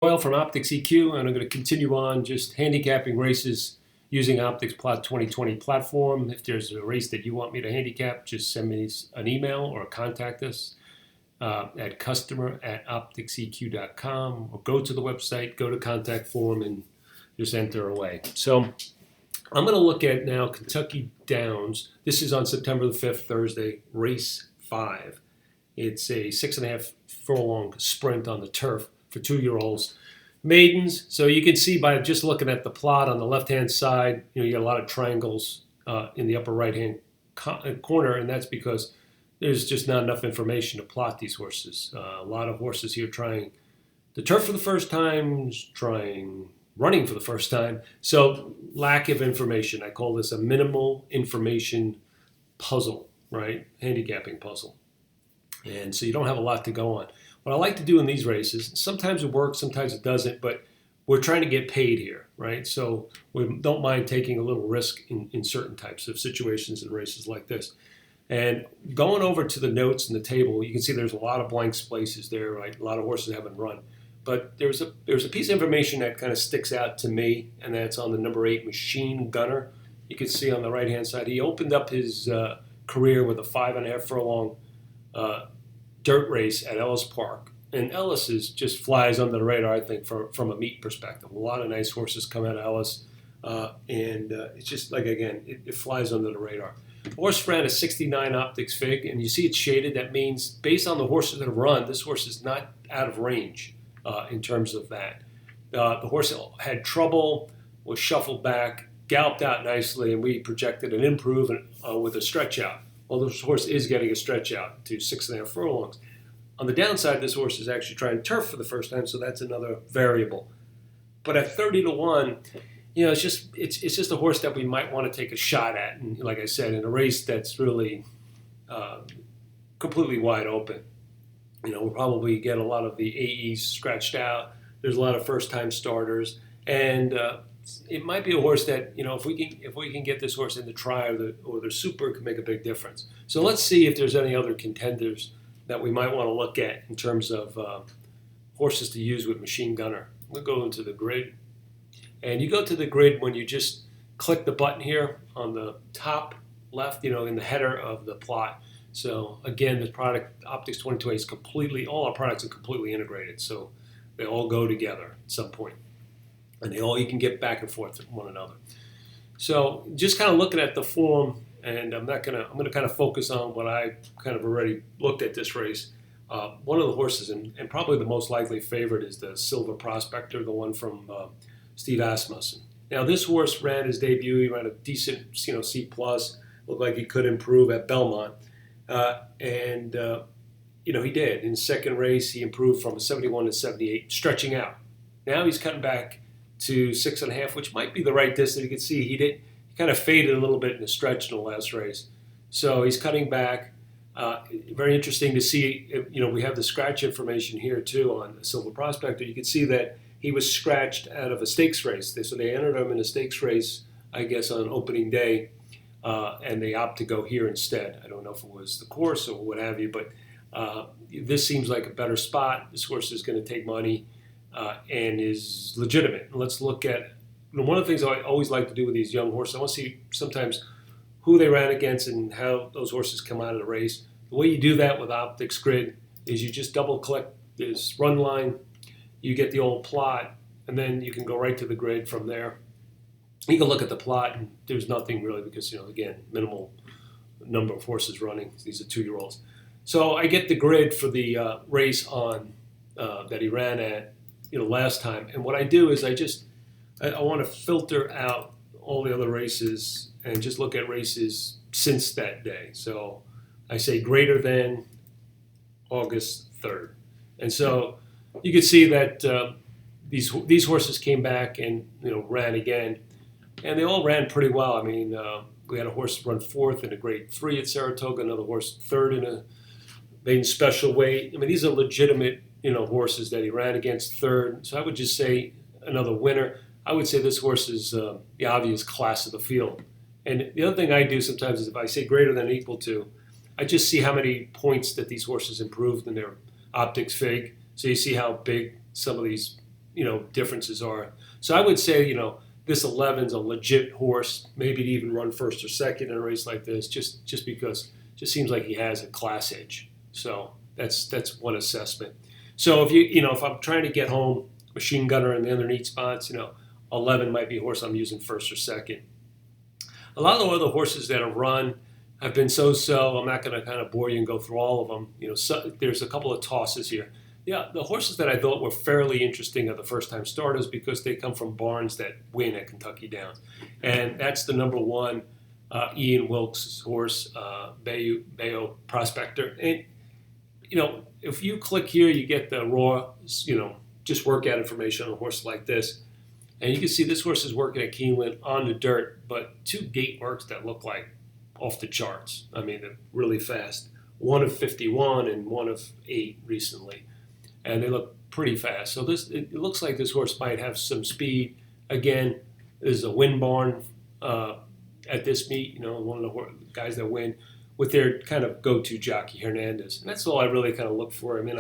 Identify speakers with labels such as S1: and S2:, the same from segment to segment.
S1: Doyle from OptixEQ, and I'm going to continue on just handicapping races using OptixPLOT 2020 platform. If there's a race that you want me to handicap, just send me an email or contact us at customer@optixeq.com, or go to the website, go to contact form, and just enter away. So I'm going to look at now Kentucky Downs. This is on September the 5th, Thursday, race 5. It's a 6.5 furlong sprint on the turf for 2-year-olds. Maidens, so you can see by just looking at the plot on the left-hand side, you get a lot of triangles in the upper right-hand corner, and that's because there's just not enough information to plot these horses. A lot of horses here trying the turf for the first time, trying running for the first time, so lack of information. I call this a minimal information puzzle, right? Handicapping puzzle. And so you don't have a lot to go on. What I like to do in these races, sometimes it works, sometimes it doesn't, but we're trying to get paid here, right? So we don't mind taking a little risk in certain types of situations in races like this. And going over to the notes in the table, you can see there's a lot of blank spaces there, right? A lot of horses haven't run. But there's a piece of information that kind of sticks out to me, and that's on the number 8, Machine Gunner. You can see on the right-hand side, he opened up his career with a 5.5 furlong dirt race at Ellis Park. And Ellis just flies under the radar, I think, from a meet perspective. A lot of nice horses come out of Ellis, and it's just like, again, it flies under the radar. The horse ran a 69 Optix Fig, and you see it's shaded. That means, based on the horses that have run, this horse is not out of range in terms of that. The horse had trouble, was shuffled back, galloped out nicely, and we projected an improvement with a stretch out. Well, this horse is getting a stretch out to 6.5 furlongs. On the downside, this horse is actually trying turf for the first time, so that's another variable. But at 30-1, it's just a horse that we might want to take a shot at, and like I said, in a race that's really completely wide open. We'll probably get a lot of the AEs scratched out. There's a lot of first-time starters, and it might be a horse that, if we can get this horse in the try or the super, it could make a big difference. So let's see if there's any other contenders that we might want to look at in terms of horses to use with Machine Gunner. We'll go into the grid. And you go to the grid when you just click the button here on the top left, in the header of the plot. So again, the product, Optix 2020, is all our products are completely integrated. So they all go together at some point. And you can get back and forth with one another. So just kind of looking at the form, and I'm going to kind of focus on what I kind of already looked at this race. One of the horses, and probably the most likely favorite, is the Silver Prospector, the one from Steve Asmussen. Now this horse ran his debut. He ran a decent, C+. Looked like he could improve at Belmont, and he did. In the second race, he improved from a 71 to 78, stretching out. Now he's cutting back to 6.5, which might be the right distance. You can see he kind of faded a little bit in the stretch in the last race. So he's cutting back. Very interesting to see, we have the scratch information here too on the Silver Prospector. You can see that he was scratched out of a stakes race. So they entered him in a stakes race, I guess, on opening day, and they opt to go here instead. I don't know if it was the course or what have you, but this seems like a better spot. This horse is going to take money. And is legitimate. Let's look at one of the things I always like to do with these young horses. I want to see sometimes who they ran against and how those horses come out of the race. The way you do that with Optix Grid is you just double-click this run line, you get the old plot, and then you can go right to the grid from there. You can look at the plot, and there's nothing really because, again, minimal number of horses running. These are 2-year-olds. So I get the grid for the race on that he ran at last time, and what I do is I want to filter out all the other races and just look at races since that day. So I say greater than August 3rd, and so you can see that these horses came back and ran again, and they all ran pretty well. I mean, we had a horse run 4th in a grade 3 at Saratoga, another horse 3rd in a maiden special weight. I mean, these are legitimate horses that he ran against 3rd. So I would just say another winner. I would say this horse is the obvious class of the field. And the other thing I do sometimes is if I say greater than or equal to, I just see how many points that these horses improved in their Optix Fig. So you see how big some of these differences are. So I would say, this 11's a legit horse, maybe to even run first or second in a race like this, just because it just seems like he has a class edge. So that's one assessment. So if I'm trying to get home Machine Gunner in the underneath spots, 11 might be a horse I'm using first or second. A lot of the other horses that have run have been so-so. I'm not going to kind of bore you and go through all of them. There's a couple of tosses here. Yeah, the horses that I thought were fairly interesting are the first-time starters because they come from barns that win at Kentucky Downs. And that's the number one, Ian Wilkes' horse, Bayo Prospector. And, if you click here, you get the raw, just workout information on a horse like this. And you can see this horse is working at Keeneland on the dirt, but 2 gate works that look like off the charts. I mean, they're really fast. One of 51 and one of 8 recently. And they look pretty fast. So it looks like this horse might have some speed. Again, this is a win barn at this meet, one of the guys that win with their kind of go-to jockey, Hernandez. And that's all I really kind of look for. I mean,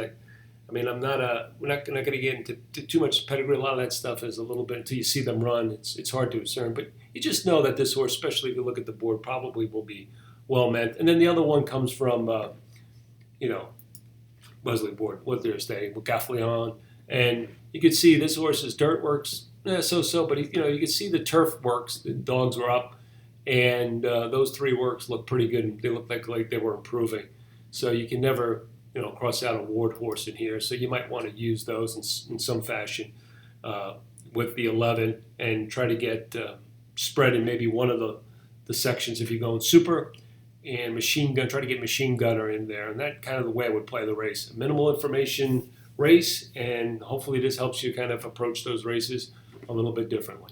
S1: we're not going to get into too much pedigree. A lot of that stuff is a little bit until you see them run. It's hard to discern, but you just know that this horse, especially if you look at the board, probably will be well meant. And then the other one comes from, Wesley Board, what they're staying with Gaffleon, and you can see this horse's dirt works so-so, but you can see the turf works. The dogs were up, and those 3 works look pretty good. And they look like they were improving. So you can never cross out a ward horse in here. So you might want to use those in some fashion with the 11 and try to get spread in maybe one of the sections if you're going super. And try to get Machine Gunner in there. And that kind of the way I would play the race. A minimal information race, and hopefully this helps you kind of approach those races a little bit differently.